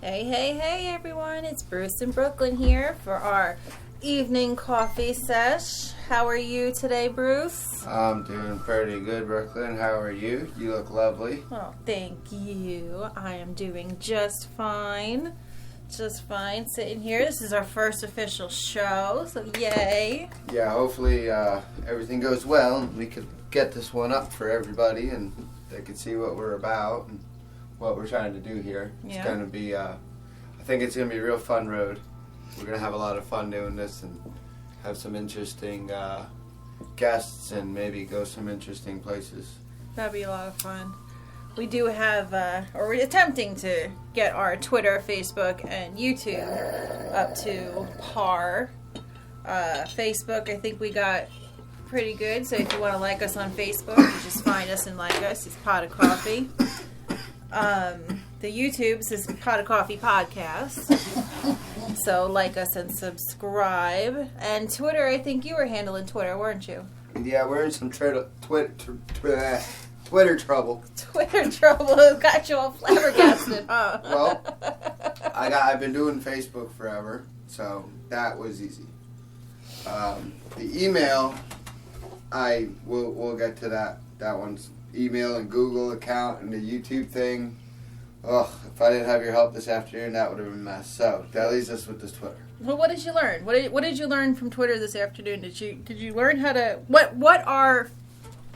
Hey everyone, it's Bruce in Brooklyn here for our evening coffee sesh. How are you today, Bruce? I'm doing pretty good, Brooklyn. How are you? You look lovely. Oh, thank you. I am doing just fine. Just fine sitting here. This is our first official show, so yay. Yeah, hopefully everything goes well and we could get this one up for everybody and they could see what we're about and what we're trying to do here. Yeah. It's going to be, I think it's going to be a real fun road. We're going to have a lot of fun doing this and have some interesting guests and maybe go some interesting places. That'd be a lot of fun. We do have, or we're attempting to get our Twitter, Facebook, and YouTube up to par. Facebook, I think we got pretty good. So if you want to like us on Facebook, you just find us and like us. It's Pot of Coffee. The YouTube says Pot of Coffee Podcast. So like us and subscribe. And Twitter, I think you were handling Twitter, weren't you? Yeah, we're in some Twitter trouble. Twitter trouble got you all flabbergasted, huh? Well, I've been doing Facebook forever, so that was easy. The email, we'll get to that. That one's email and Google account and the YouTube thing. Ugh, if I didn't have your help this afternoon, that would have been a mess. So that leaves us with this Twitter. Well, what did you learn? What did you learn from Twitter this afternoon? Did you learn how to what our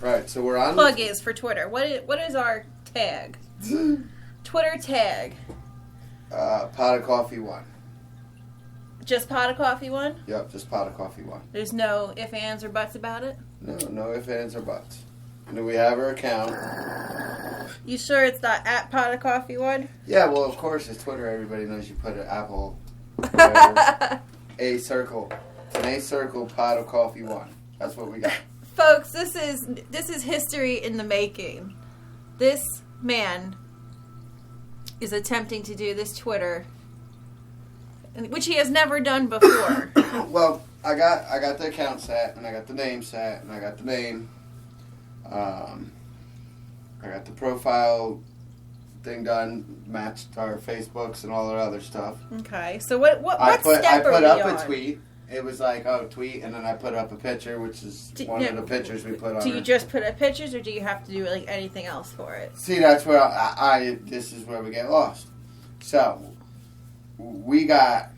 Right, so we're on plug is for Twitter? What is our tag? Twitter tag. Pot of Coffee 1. Just Pot of Coffee 1? Yep, just Pot of Coffee 1. There's no ifs, ands, or buts about it? No ifs, ands, or buts. And we have our account. You sure it's not at Pot of Coffee 1? Yeah, well, of course, it's Twitter. Everybody knows you put an Apple, whatever, a circle. It's an A circle, Pot of Coffee 1. That's what we got. Folks, this is history in the making. This man is attempting to do this Twitter, which he has never done before. Well, I got the account set, and I got the name set, and I got the name. I got the profile thing done, matched our Facebooks and all our other stuff. Okay, so what I step are we put up on? a tweet. It was like, tweet, and then I put up a picture, which is one of the pictures we put on. Do you just put up pictures, or do you have to do like anything else for it? See, that's where this is where we get lost. So, we got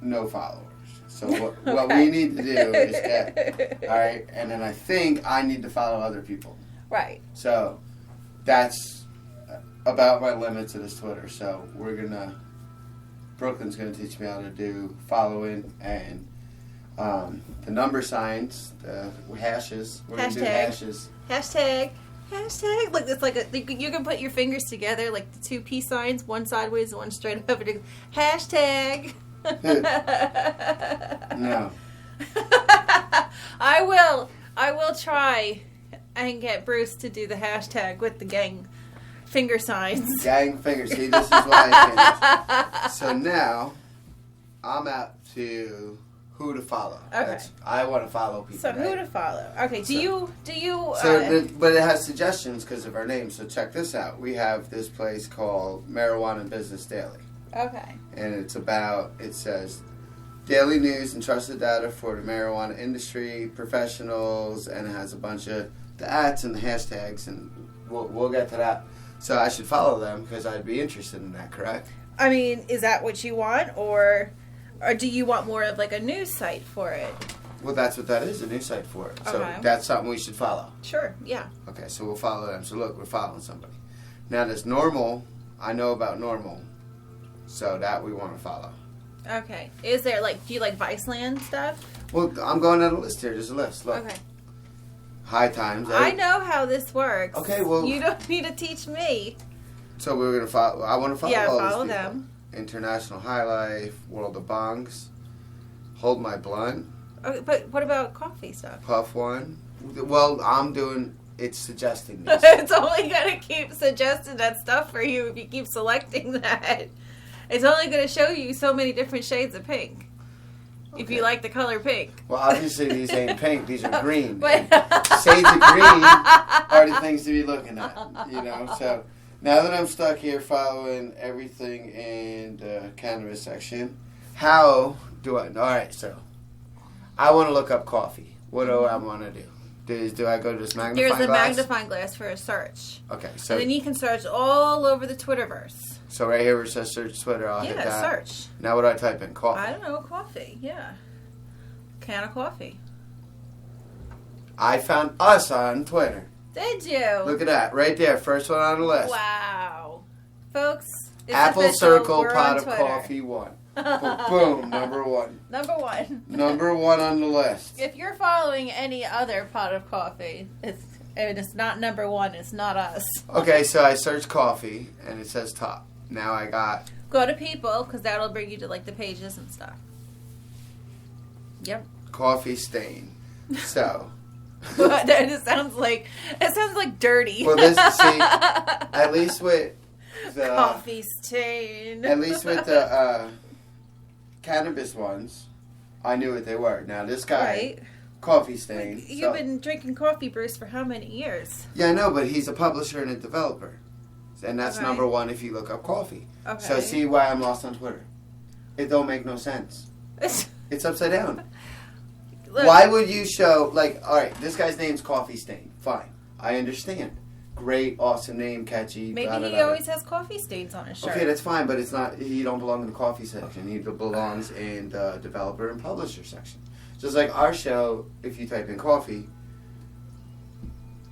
no followers. So what we need to do is get, all right, and then I think I need to follow other people. Right. So, that's about my limits of this Twitter. So, Brooklyn's going to teach me how to do following and the number signs, the hashes. We're going to do hashes. Hashtag. Like it's like you can put your fingers together like the two peace signs, one sideways and one straight up. And hashtag. No. I will try and get Bruce to do the hashtag with the gang finger signs. Gang fingers. See, this is why I finished. So now, I'm out to who to follow. Okay. I want to follow people. So right? Who to follow? Okay. Do you? But it has suggestions because of our name. So check this out. We have this place called Marijuana Business Daily. Okay. And it says, daily news and trusted data for the marijuana industry, professionals, and it has a bunch of the ads and the hashtags, and we'll get to that. So I should follow them because I'd be interested in that, correct? I mean, is that what you want, or do you want more of like a news site for it? Well, that's what that is, a news site for it. So Okay. that's something we should follow. Sure, yeah. Okay, so we'll follow them. So look, we're following somebody. Now this Normal, I know about Normal, so that we want to follow. Okay. Is there do you like Viceland stuff? Well, I'm going down the list here. There's a list. Look. Okay. High Times. I know how this works. Okay, well, you don't need to teach me. So we're gonna follow. I want to follow. Yeah, all follow these people. them. International High Life, World of Bongs, Hold My Blunt, Okay, but what about coffee stuff? Puff One. Well, it's suggesting this. It's only gonna keep suggesting that stuff for you if you keep selecting that. It's only gonna show you so many different shades of pink. If you like the color pink. Well, obviously these ain't pink; these are green. But shades of green are the things to be looking at. So Now that I'm stuck here following everything in the cannabis section, how do I... All right, so I want to look up coffee. What do I want to do? Do I go to this magnifying glass? There's a magnifying glass for a search. Okay, so... And then you can search all over the Twitterverse. So right here where it says search Twitter, I'll hit that. Yeah, search. Now what do I type in? Coffee. I don't know, coffee. Yeah. Can of coffee. I found us on Twitter. Did you? Look at that. Right there. First one on the list. Wow. Folks, it's Apple official. Circle We're pot on of Twitter. coffee 1. Boom. Number 1. Number 1. Number 1 on the list. If you're following any other pot of coffee, it's not number 1. It's not us. Okay, so I searched coffee, and it says top. Now I got... Go to people, because that'll bring you to, like, the pages and stuff. Yep. Coffee stain. So... it sounds like dirty. Well, this... See, at least with the... Coffee stain. At least with the cannabis ones, I knew what they were. Now, this guy... Right. Coffee stain. You've been drinking coffee, Bruce, for how many years? Yeah, I know, but he's a publisher and a developer. And that's Okay. number 1 if you look up coffee. Okay. So see why I'm lost on Twitter. It don't make no sense. It's upside down. Look, Why would you show, like, alright, this guy's name's Coffee Stain. Fine. I understand. Great, awesome name, catchy. Maybe blah, blah, he blah. always has coffee stains on his shirt. Okay, that's fine, but it's not, he don't belong in the coffee section. He belongs in the developer and publisher section. Just like our show, if you type in coffee,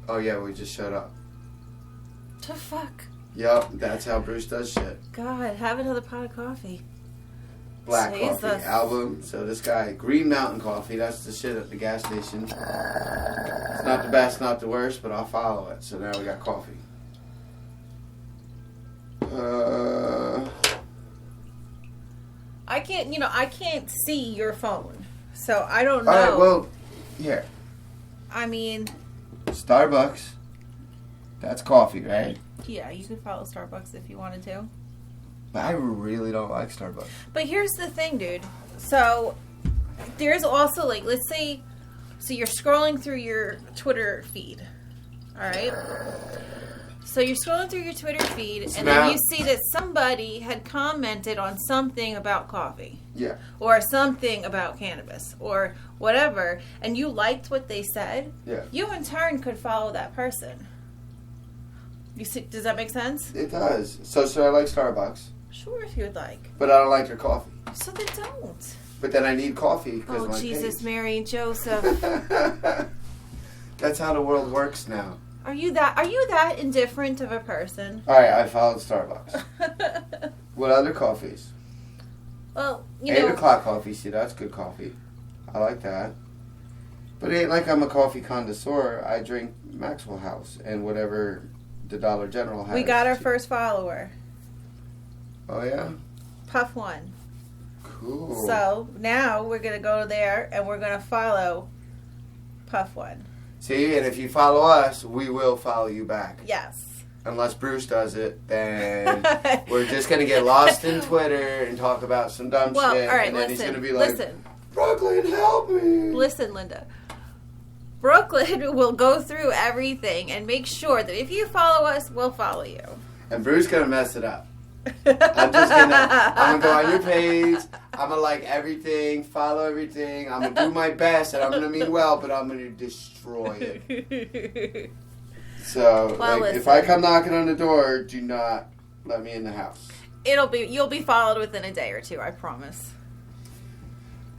oh yeah, we just showed up. The fuck? Yep, that's how Bruce does shit. God, have another pot of coffee. Black Jesus. Coffee album. So this guy, Green Mountain Coffee, that's the shit at the gas station. It's not the best, not the worst, but I'll follow it. So now we got coffee. I can't see your phone. So I don't know. Alright, well, here. I mean, Starbucks. That's coffee, right? yeah, you could follow Starbucks if you wanted to. But I really don't like Starbucks. But here's the thing, dude. So there's also, like, let's say, so you're scrolling through your Twitter feed. All right? So you're scrolling through your Twitter feed, and then you see that somebody had commented on something about coffee. Yeah. Or something about cannabis, or whatever, and you liked what they said. Yeah. You, in turn, could follow that person. You see, does that make sense? It does. So I like Starbucks, Sure, if you would like. but I don't like their coffee. So then don't. But then I need coffee because Oh, of my Jesus, page. Mary, and Joseph. That's how the world works now. Are you that indifferent of a person? All right, I followed Starbucks. What other coffees? Well, 8 o'clock coffee. See, that's good coffee. I like that. But it ain't like I'm a coffee connoisseur. I drink Maxwell House and whatever the Dollar General has. we got our first follower, Oh, yeah? Puff One. Cool. So now we're gonna go there and we're gonna follow Puff One. See, and if you follow us, we will follow you back. Yes. Unless Bruce does it, then we're just going to get lost in Twitter and talk about some dumb Well, shit. all right, and then listen. he's going to be like, Listen. Brooklyn, help me. Listen, Linda. Brooklyn will go through everything and make sure that if you follow us, we'll follow you. And Bruce going to mess it up. I'm gonna go on your page. I'm gonna like everything, follow everything. I'm gonna do my best, and I'm gonna mean well, but I'm gonna destroy it. So, Well, like, if listen. I come knocking on the door, do not let me in the house. You'll be followed within a day or two, I promise.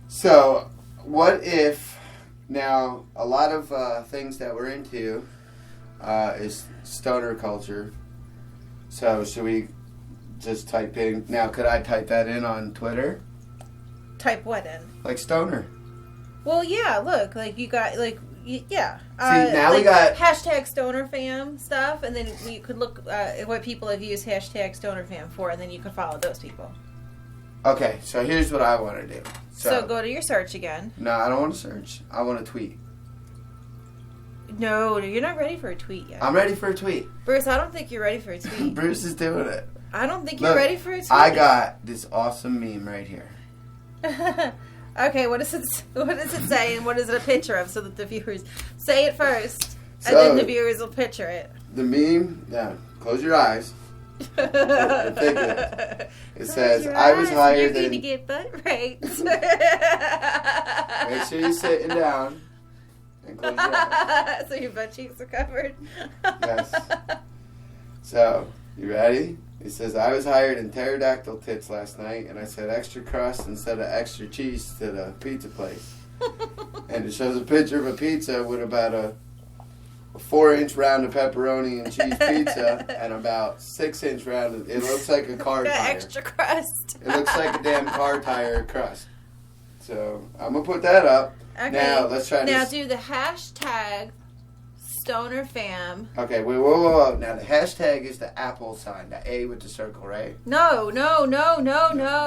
So, what if now a lot of things that we're into is stoner culture. So, should we just type in now? Could I type that in on Twitter? Type what in? Like stoner. Well, yeah. Look, like you got yeah. See, now we like got- hashtag Stoner Fam stuff, and then you could look at what people have used hashtag Stoner Fam for, and then you could follow those people. Okay, so here's what I want to do. So go to your search again. No, I don't want to search. I want to tweet. No, you're not ready for a tweet yet. I'm ready for a tweet. Bruce, I don't think you're ready for a tweet. Bruce is doing it. I don't think you're Look, ready for a tweet. I got this awesome meme right here. Okay, what does it say, and what is it a picture of, so that the viewers say it first, and So- then the viewers will picture it. The meme, yeah, close your eyes. Ridiculous. It says, I was hired You're in... going to get butt raped. Make sure you're sitting down and close your eyes. So your butt cheeks are covered? Yes. So, you ready? It says, I was hired in pterodactyl tits last night, and I said extra crust instead of extra cheese to the pizza place. And it shows a picture of a pizza with about a 4-inch round of pepperoni and cheese pizza and about 6-inch round. It looks like a car Got tire. extra crust. It looks like a damn car tire crust. So I'm gonna put that up. Okay. Now let's try Now this. do the hashtag StonerFam. Okay, whoa. Now the hashtag is the Apple sign, the A with the circle, right? No.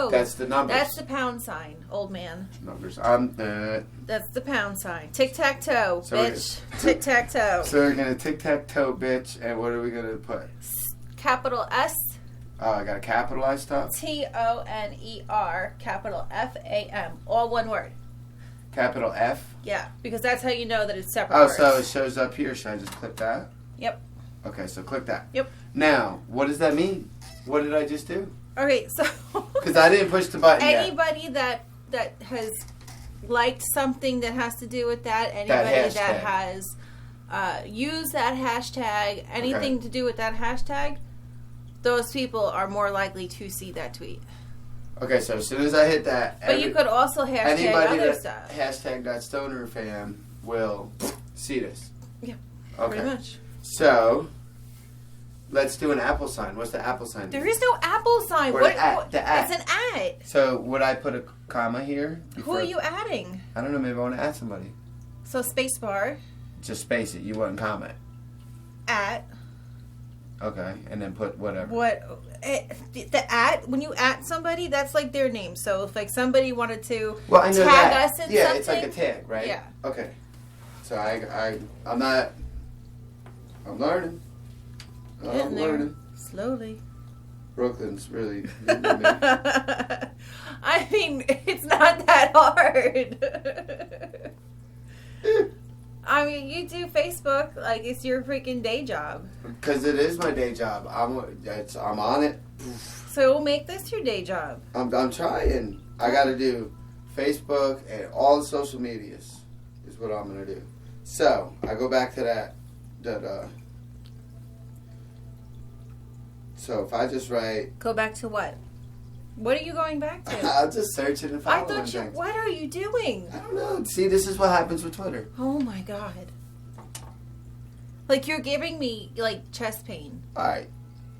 That's the numbers. That's the pound sign, old man. Numbers. That's the pound sign. Tic-tac-toe, So bitch. Tic-tac-toe. So we're gonna tic-tac-toe, bitch, and what are we gonna put? Capital S. Oh, I gotta capitalize stuff. Toner, capital FAM, all one word. Capital F. Yeah, because that's how you know that it's separate Oh, words. so it shows up here. Should I just click that? Yep. Okay, so click that. Yep. Now, what does that mean? What did I just do? Okay, so Because I didn't push the button yet. anybody that has liked something that has to do with that, anybody that has used that hashtag, anything to do with that hashtag, those people are more likely to see that tweet. Okay, so as soon as I hit that, But you could also hashtag anybody other that stuff. hashtag that stoner fam will see this. Yeah, Okay. pretty much. So let's do an Apple sign. What's the Apple sign? There is no Apple sign. Or What? the at, the at. It's an at. So would I put a comma here? Who are you adding? I don't know. Maybe I want to add somebody. So spacebar Just space it. You wouldn't comment. at Okay, and then put whatever. what? The at, when you at somebody, that's like their name. So if like somebody wanted to Well, I know tag that. us in Yeah, something, it's like a tag, right? Yeah. Okay. So I'm not. I'm learning. Getting I'm there. learning. Slowly. Brooklyn's really getting me. I mean, it's not that hard. I mean, you do Facebook like it's your freaking day job. Because it is my day job. I'm on it. So we'll make this your day job. I'm trying. I got to do Facebook and all the social medias is what I'm gonna do. So I go back to that. So if I just write, Go back to what? What are you going back to? I'll just search it and I follow thought you. things. What are you doing? I don't know. See, this is what happens with Twitter. Oh my god. Like you're giving me like chest pain. All right.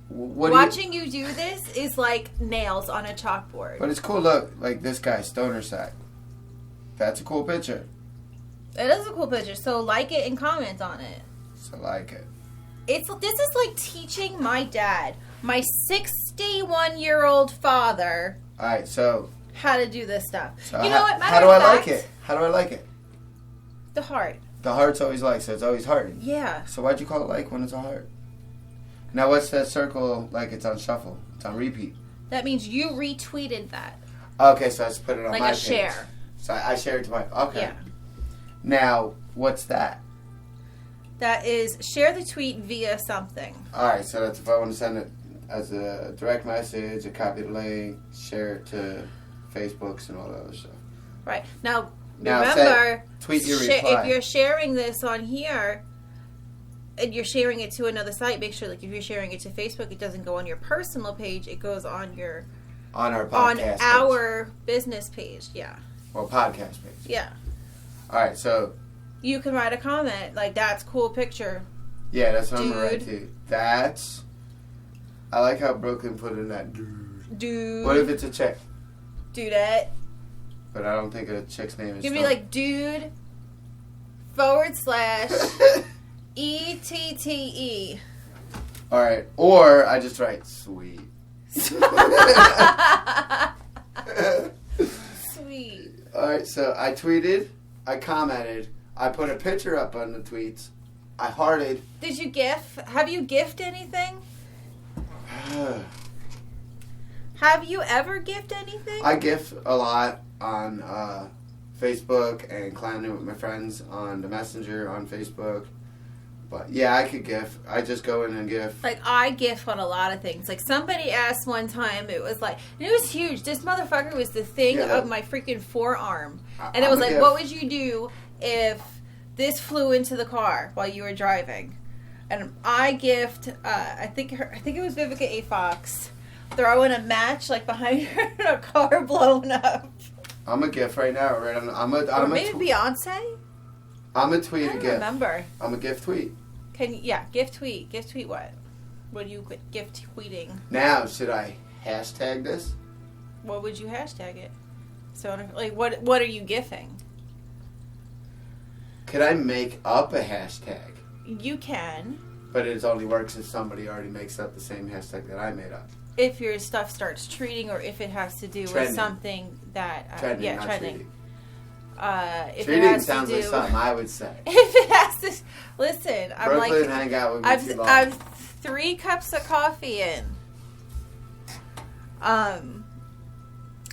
What Watching you do this is like nails on a chalkboard. But it's cool. Look, like this guy, Stoner Sack. That's a cool picture. It is a cool picture, so like it and comment on it. So like it. This is like teaching my dad, my 61-year-old father, All right. So. how to do this stuff. So You know what? How do I like it? How do I like it? The heart. The heart's always like, so it's always hearted. Yeah. So why'd you call it like when it's a heart? Now what's that circle like? It's on shuffle. It's on repeat. That means you retweeted that. Okay, so I just put it on Like my a page. share. So I share it to my. Okay. Yeah. Now what's that? That is share the tweet via something. All right, so that's if I want to send it as a direct message, a copy the link, share it to Facebooks and all that other stuff. Right. Now say, remember, tweet your reply. if you're sharing this on here and you're sharing it to another site, make sure like if you're sharing it to Facebook, it doesn't go on your personal page, it goes on your On our on podcast. our business page. Yeah. Well, podcast page. Yeah. All right, so You can write a comment like that's cool picture. yeah, that's what I'm gonna write Dude. too. That's. I like how Brooklyn put in that dude. Dude. What if it's a chick? Dudette. But I don't think a chick's name is. Give me Stone. like dude / ETTE. All right, or I just write sweet. Sweet. All right, so I tweeted, I commented, I put a picture up on the tweets, I hearted. Did you gif? Have you gifted anything? Have you ever gifted anything? I gif a lot on Facebook and clowning with my friends on the Messenger on Facebook. But yeah, I could GIF. I just go in and GIF. Like, I GIF on a lot of things. Like, somebody asked one time, it was like, and it was huge. This motherfucker was the thing of my freaking forearm. And it was like, what would you do if this flew into the car while you were driving? And I GIFed, I think it was Vivica A. Fox, throwing a match, like, behind her in a car blowing up. I'm a GIF right now, right? Or maybe Beyonce? I'm a tweet I don't a GIF. remember. I'm a GIF tweet. GIF tweet. GIF tweet what? What are you GIF tweeting? Now, should I hashtag this? What would you hashtag it? So, like, what are you GIFing? Could I make up a hashtag? You can. But it only works if somebody already makes up the same hashtag that I made up. If your stuff starts treating, or if it has to do with something that... trending. Treating. If Treating it has sounds to do, like something I would say. If it has to... Listen, I'm Brooklyn hang out with me too long. I've 3 cups of coffee in. Oh,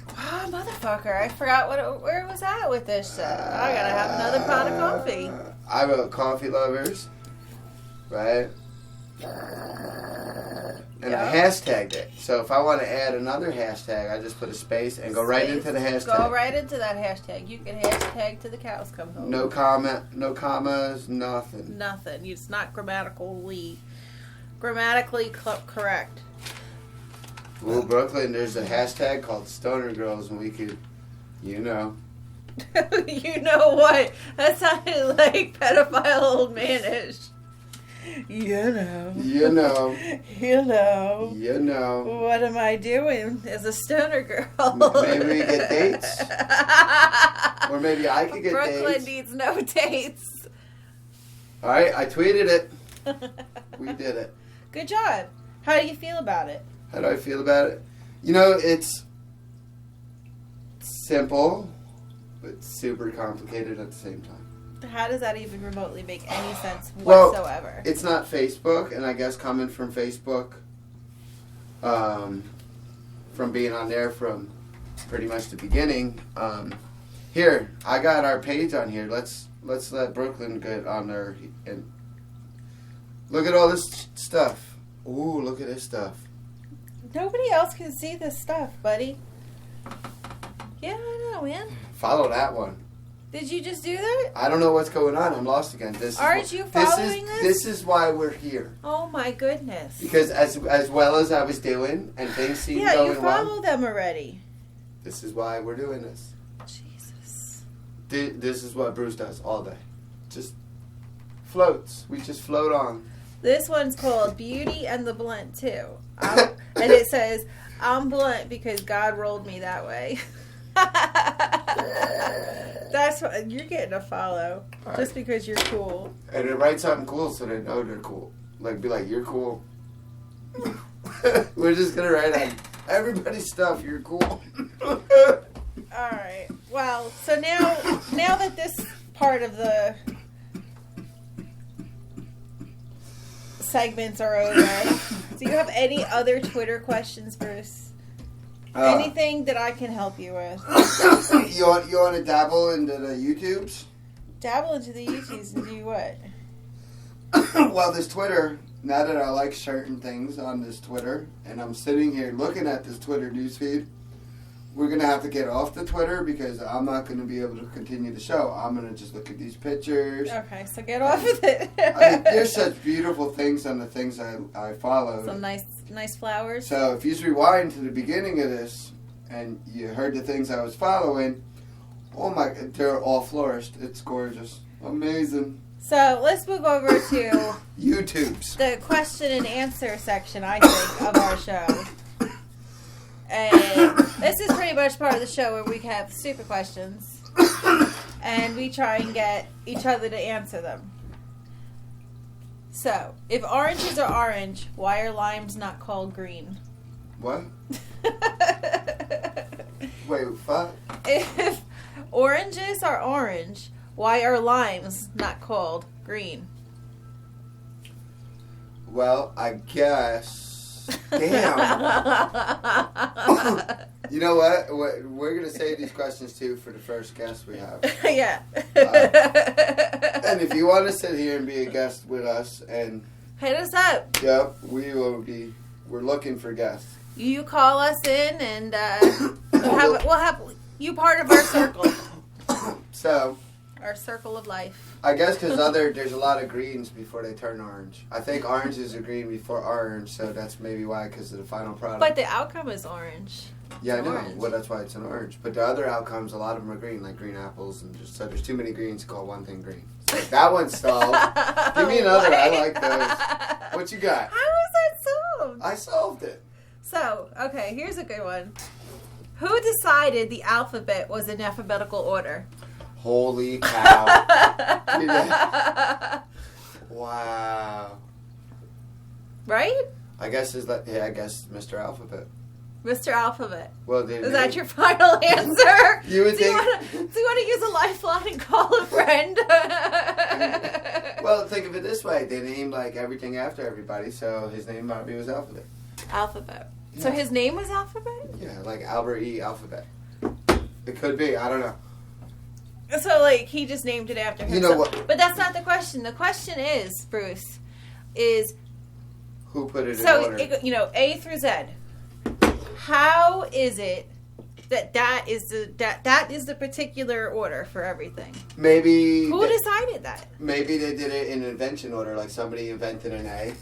motherfucker. I forgot where it was at with this shit. I gotta have another pot of coffee. I wrote coffee lovers, right? And I hashtagged it. So if I want to add another hashtag, I just put a space and go right into the hashtag. Go right into that hashtag. You can hashtag till the cows come home. No comment, no commas, nothing. Nothing. It's not grammatically correct. Well, Brooklyn, there's a hashtag called Stoner Girls, and we could, You know what? That sounded like pedophile old manish. You know. What am I doing as a stoner girl? Maybe we get dates. Or maybe I could get dates. Brooklyn needs no dates. All right, I tweeted it. We did it. Good job. How do you feel about it? How do I feel about it? You know, it's simple, but super complicated at the same time. How does that even remotely make any sense whatsoever? Well, it's not Facebook, and I guess coming from Facebook, from being on there from pretty much the beginning. Here, I got our page on here. Let's let Brooklyn get on there and look at all this stuff. Ooh, look at this stuff. Nobody else can see this stuff, buddy. Yeah, I know, man. Follow that one. Did you just do that? I don't know what's going on. I'm lost again. Aren't you following this? This is why we're here. Oh my goodness. Because as well as I was doing and things seemed going well. Yeah, you follow them already. This is why we're doing this. Jesus. This is what Bruce does all day. Just floats. We just float on. This one's called Beauty and the Blunt too. And it says, I'm blunt because God rolled me that way. That's what you're getting a follow just because you're cool. And it writes something cool so they know they're cool. Like, be like, you're cool. We're just gonna write on everybody's stuff. You're cool. All right. Well, so now that this part of the segments are over, do you have any other Twitter questions, Bruce? Anything that I can help you with? You want to dabble into the YouTubes? Dabble into the YouTubes and do what? Well, this Twitter, now that I like certain things on this Twitter, and I'm sitting here looking at this Twitter newsfeed, we're going to have to get off the Twitter because I'm not going to be able to continue the show. I'm going to just look at these pictures. Okay, so get off of it. I mean, there's such beautiful things on the things I followed. Some nice flowers. So if you rewind to the beginning of this and you heard the things I was following, oh my, they're all flourished. It's gorgeous. Amazing. So let's move over to YouTube's. The question and answer section, I think, of our show. And this is pretty much part of the show where we have stupid questions. And we try and get each other to answer them. So, if oranges are orange, why are limes not called green? What? Wait, what? If oranges are orange, why are limes not called green? Well, I guess Damn. You know what? We're going to save these questions, too, for the first guest we have. Yeah. And if you want to sit here and be a guest with us, and hit us up. yep, we're looking for guests. You call us in, and we'll have you part of our circle. So, Our circle of life. I guess because there's a lot of greens before they turn orange. I think orange is a green before orange, so that's maybe why, because of the final product. But the outcome is orange. Yeah, I know. Orange. Well, that's why it's an orange. But the other outcomes, a lot of them are green, like green apples, and so there's too many greens to call one thing green. So that one's solved. Give me another. I like those. What you got? How is that solved? I solved it. So, okay, here's a good one. Who decided the alphabet was in alphabetical order? Holy cow. Wow. Right? I guess Mr. Alphabet. Mr. Alphabet. Well, Is that your final answer? You would think. Do you want to use a lifeline and call a friend? Well, think of it this way. They named like everything after everybody, so his name probably was Alphabet. Alphabet. Yeah. So his name was Alphabet? Yeah, like Albert E. Alphabet. It could be. I don't know. So, like, he just named it after himself. You know what? But that's not the question. The question is, Bruce, is... Who put it in So, order? A through Z. How is it that is the particular order for everything? Maybe... Who decided that? Maybe they did it in invention order, like somebody invented an A.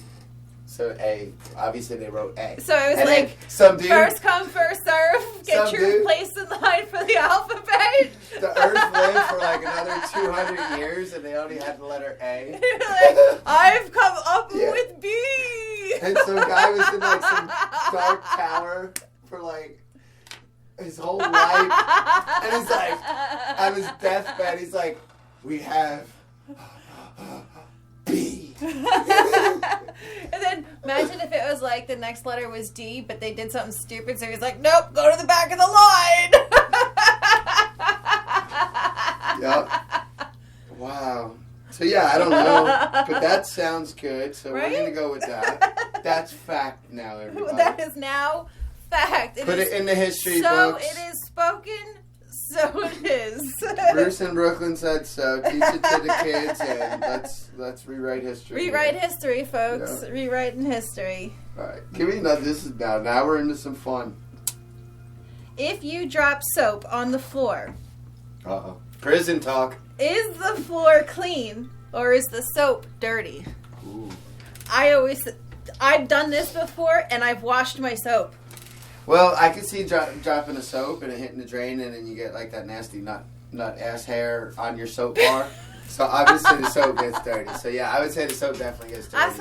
So A, obviously they wrote A. So it was and like, some dude, first come, first serve, get some your dude- place in line for the alphabet. the Earth lived for like another 200 years, and they only had the letter A. Like, I've come up Yeah. with B. And some guy was in like some dark tower for like his whole life. And he's like, on his deathbed, he's like, we have B. And then imagine if it was like the next letter was D, but they did something stupid, so he's like, nope, go to the back of the line. Yep. Wow. So yeah, I don't know, but that sounds good. So Right? we're gonna go with that. That's fact now, everybody. That is now fact. Put it in the history so books. it is spoken, so it is. Bruce in Brooklyn said so. Teach it to the kids, and let's rewrite history. Rewrite history, folks. Yeah. Rewriting history. All right, give me another. This is now. Now we're into some fun. If you drop soap on the floor, Prison talk. is the floor clean or is the soap dirty? Ooh. I've done this before, and I've washed my soap. Well, I could see dropping a soap and it hitting the drain, and then you get like that nasty nut ass hair on your soap bar. So obviously the soap gets dirty. So yeah, I would say the soap definitely gets dirty. That's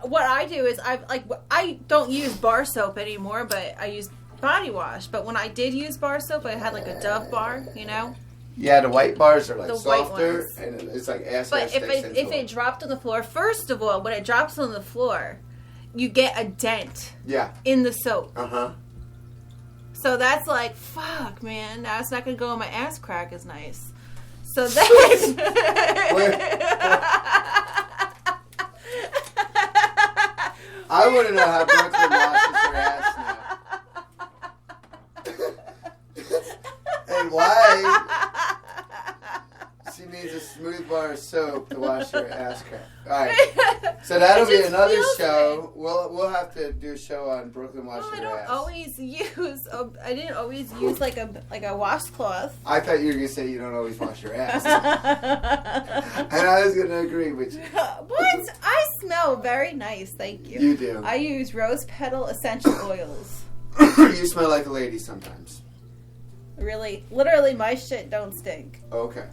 what I do is I don't use bar soap anymore, but I use body wash. But when I did use bar soap, I had like a Dove bar, you know. Yeah, the white bars are like The white softer, ones. and it's like ass hair But sticks into if it them. dropped on the floor, first of all, when it drops on the floor, you get a dent Yeah. in the soap. Uh-huh. So that's like, fuck, man. Now it's not going to go on my ass crack as nice. So then... I want to know how Brooklyn washes her ass now. And why she needs a smooth bar of soap to wash her ass crack. Alright. So that'll It be just another feels show. We'll have to do a show on Brooklyn washing I her don't ass. always use. I didn't always use like a washcloth. I thought you were going to say you don't always wash your ass. And I was going to agree with you. What? I smell very nice, thank you. You do. I use rose petal essential oils. You smell like a lady sometimes. Really, literally, my shit don't stink. Okay.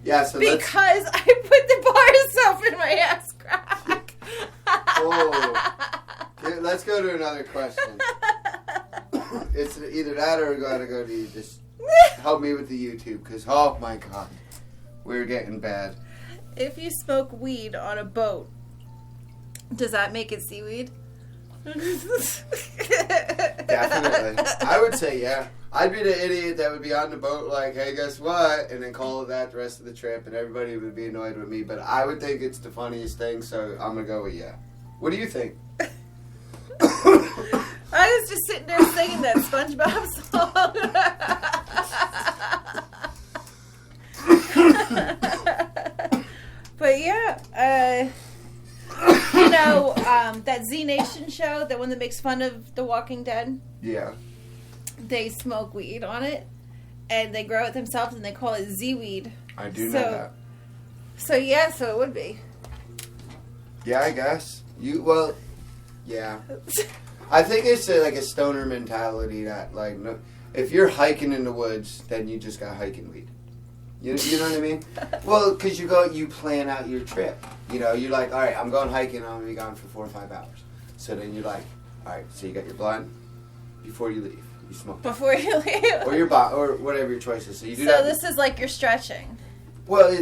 Yeah, so Because I put the bar of soap in my ass crack. let's go to another question. It's either that or we gotta go to you. Just help me with the YouTube, because oh my god, we're getting bad. If you smoke weed on a boat, does that make it seaweed? Definitely. I would say yeah. I'd be the idiot that would be on the boat like, hey, guess what? And then call it that the rest of the trip, and everybody would be annoyed with me. But I would think it's the funniest thing, so I'm going to go with yeah. What do you think? I was just sitting there singing that SpongeBob song. But yeah, you know, that Z Nation show, the one that makes fun of The Walking Dead, Yeah. they smoke weed on it, and they grow it themselves, and they call it Z-weed. I do know that. So yeah, so it would be. Yeah, I guess. Yeah. I think it's like a stoner mentality that, like, no, if you're hiking in the woods, then you just got hiking weed. You know what I mean? Well, because you plan out your trip. You know, you're like, all right, I'm going hiking. I'm going to be gone for 4 or 5 hours. So then you're like, all right, so you got your blunt before you leave. You smoke that. Before you leave. Or your or whatever your choice is. So you do So that. this is like your stretching. Well,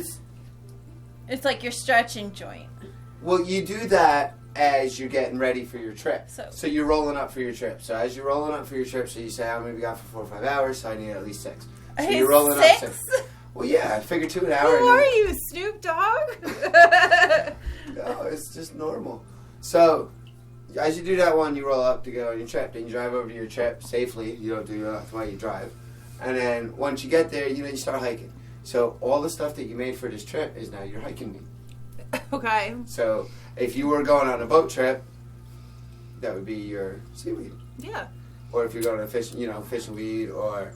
It's like your stretching joint. Well, you do that as you're getting ready for your trip. So you're rolling up for your trip. So as you're rolling up for your trip, so you say, I'm going to be gone for 4 or 5 hours, so I need at least 6. So you're rolling up 6. Well, yeah, I figure 2 an hour. Who are you, Snoop Dogg? No, it's just normal. So as you do that one, you roll up to go on your trip. Then you drive over to your trip safely. You don't do that while you drive. And then once you get there, you start hiking. So all the stuff that you made for this trip is now your hiking meat. Okay. So if you were going on a boat trip, that would be your seaweed. Yeah. Or if you're going to fishing weed or,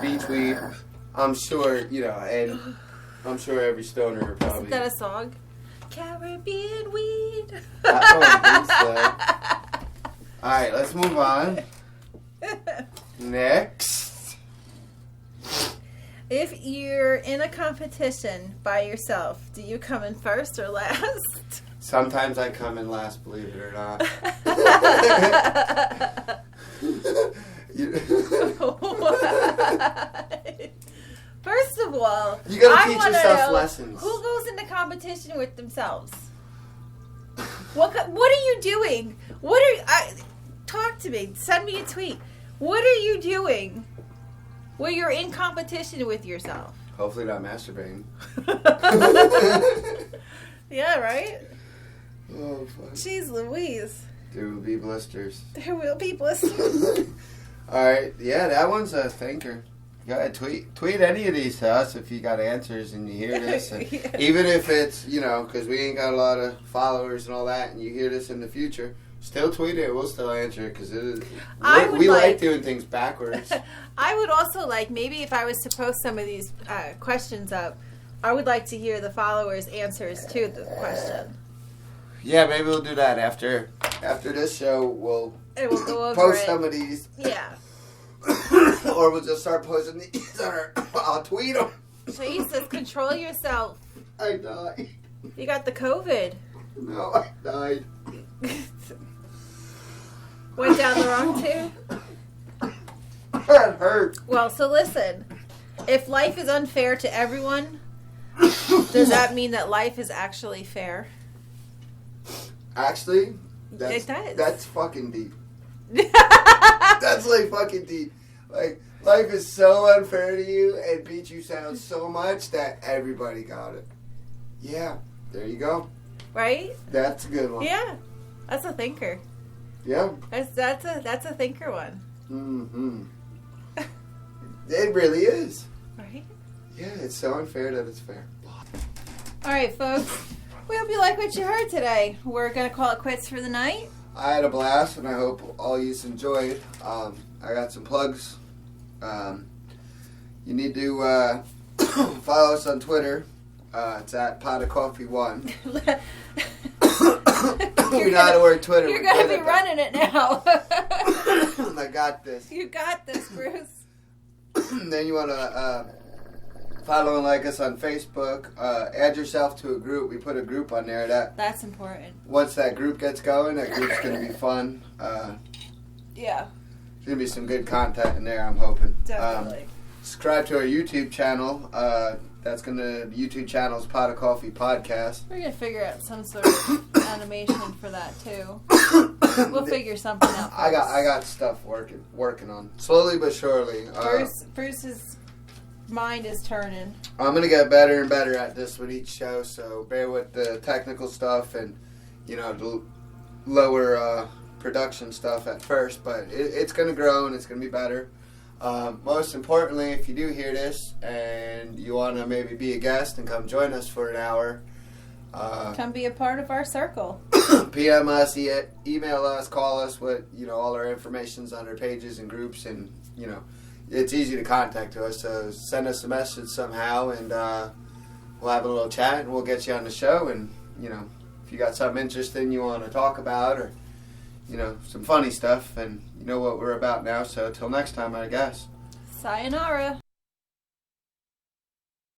beach weed. I'm sure, and I'm sure every stoner probably. Isn't that a song? Caribbean weed. I don't think so. All right, let's move on. Next. If you're in a competition by yourself, do you come in first or last? Sometimes I come in last, believe it or not. What? First of all, you gotta teach wanna yourself know lessons. Who goes into competition with themselves? What are you doing? Talk to me. Send me a tweet. What are you doing where you're in competition with yourself? Hopefully not masturbating. Yeah, right? Oh, fuck. Jeez Louise. There will be blisters. There will be blisters. All right. Yeah, that one's a thinker. Go ahead, tweet any of these to us if you got answers and you hear this. And Yeah. even if it's, because we ain't got a lot of followers and all that, and you hear this in the future, still tweet it. We'll still answer it because we like doing things backwards. I would also like, maybe if I was to post some of these questions up, I would like to hear the followers' answers to the question. Yeah, maybe we'll do that after this show. We'll go over post it. some of these. Yeah. Or we'll just start posting these. I'll tweet them. Jesus, control yourself. I died. You got the COVID. No, I died. Went down the wrong tube. That hurt. Well, so listen. If life is unfair to everyone, does that mean that life is actually fair? Actually, It does. That's fucking deep. That's like fucking deep. Like, life is so unfair to you and beats you down so much that everybody got it. Yeah, there you go. Right? That's a good one. Yeah. That's a thinker. Yeah. That's a thinker one. Mm-hmm. It really is. Right? Yeah, it's so unfair that it's fair. All right, folks. We hope you like what you heard today. We're going to call it quits for the night. I had a blast, and I hope all you enjoyed. I got some plugs. You need to follow us on Twitter. It's at Pot of Coffee 1. You know how to work Twitter. You're going to be running it now. I got this. You got this, Bruce. Then you want to follow and like us on Facebook. Add yourself to a group. We put a group on there. That's important. Once that group gets going, that group's going to be fun. Yeah. There's going to be some good content in there, I'm hoping. Definitely. Subscribe to our YouTube channel. That's going to, YouTube channel's Pot of Coffee Podcast. We're going to figure out some sort of animation for that, too. We'll figure something out. I got stuff working on. Slowly but surely. Bruce's mind is turning. I'm going to get better and better at this with each show, so bear with the technical stuff and, the lower production stuff at first, but it's going to grow and it's going to be better. Most importantly, if you do hear this and you want to maybe be a guest and come join us for an hour, come be a part of our circle. PM us, email us, call us. All our information's on our pages and groups, and it's easy to contact us. So send us a message somehow, and we'll have a little chat, and we'll get you on the show. And if you got something interesting you want to talk about, or some funny stuff, and you know what we're about now. So till next time, I guess. Sayonara.